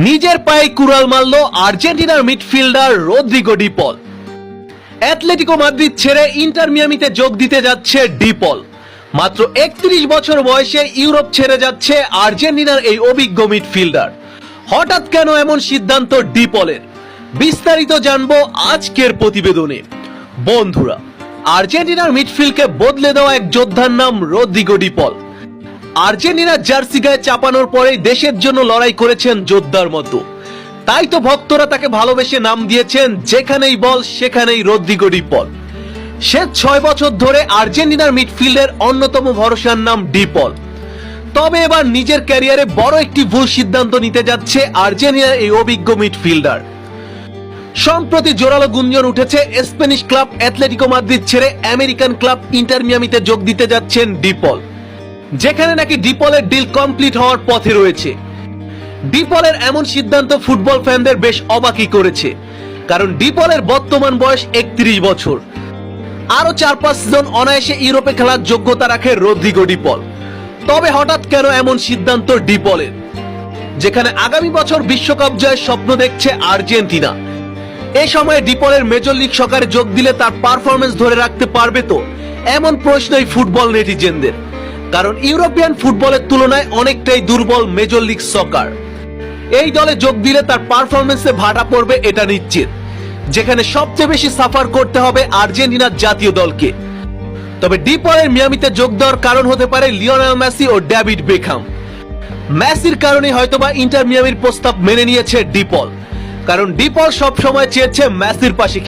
নিজের পায়ে কুড়াল মারল আর্জেন্টিনার মিডফিল্ডার রদ্রিগো ডি পল। অ্যাটলেটিকো মাদ্রিদ ছেড়ে ইন্টার মিয়ামিতে যোগ দিতে যাচ্ছে ডি পল। মাত্র 31 বছর বয়সে ইউরোপ ছেড়ে যাচ্ছে আর্জেন্টিনার এই অভিজ্ঞ মিডফিল্ডার। হঠাৎ কেন এমন সিদ্ধান্ত ডি পলের? বিস্তারিত জানবো আজকের প্রতিবেদনে। বন্ধুরা, আর্জেন্টিনার মিডফিল্ডকে বদলে দেওয়া এক যোদ্ধার নাম রদ্রিগো ডি পল। আর্জেন্টিনার জার্সি গায়ে চাপানোর পরেই দেশের জন্য লড়াই করেছেন যোদ্ধার মতো। তাই তো ভক্তরা তাকে ভালোবেসে নাম দিয়েছেন যেখানেই বল সেখানেই রদ্রিগো ডি পল। সে 6 বছর ধরে আর্জেন্টিনার মিডফিল্ডের অন্যতম ভরসার নাম ডি পল। তবে এবার নিজের ক্যারিয়ারে বড় একটি ভুল সিদ্ধান্ত নিতে যাচ্ছে আর্জেন্টিনার এই অভিজ্ঞ মিডফিল্ডার। সম্প্রতি জোরালো গুঞ্জন উঠেছে স্প্যানিশ ক্লাব অ্যাটলেটিকো মাদ্রিদ ছেড়ে আমেরিকান ক্লাব ইন্টার মিয়ামিতে যোগ দিতে যাচ্ছেন ডি পল, যেখানে নাকি ডি পলের ডিল কমপ্লিট হওয়ার পথে রয়েছে। ডি পলের এমন সিদ্ধান্ত ফুটবল ফ্যানদের বেশ অবাকই করেছে, কারণ ডি পলের বর্তমান বয়স 31 বছর। আরো 4-5 সিজন অনায়াসে ইউরোপে খেলার যোগ্যতা রাখে রদ্রিগো ডি পল। তবে হঠাৎ কেন এমন সিদ্ধান্ত ডি পলের, যেখানে আগামী বছর বিশ্বকাপ জয়ের স্বপ্ন দেখছে আর্জেন্টিনা? এই সময়ে ডি পলের মেজর লিগ সকারে যোগ দিলে তার পারফরমেন্স ধরে রাখতে পারবে তো? এমন প্রশ্নই ফুটবল নেটিজেনদের, কারণ ইউরোপিয়ান ফুটবলের তুলনায় অনেকটাই দুর্বল মেজর লিগ সকার। এই দলে যোগ দিলে তার পারফরমেন্সে ভাটা পড়বে এটা নিশ্চিত, যেখানে সবচেয়ে বেশি সাফার করতে হবে আর্জেন্টিনার জাতীয় দলকে। তবে ডি পলের মিয়ামিতে যোগ দেওয়ার কারণ হতে পারে লিওনেল মেসি ও ডেভিড বেকহাম। মেসির কারণে হয়তোবা ইন্টার মিয়ামির প্রস্তাব মেনে নিয়েছে ডি পল, কারণ ডি পল সব সময় চেয়েছে মেসির পাশে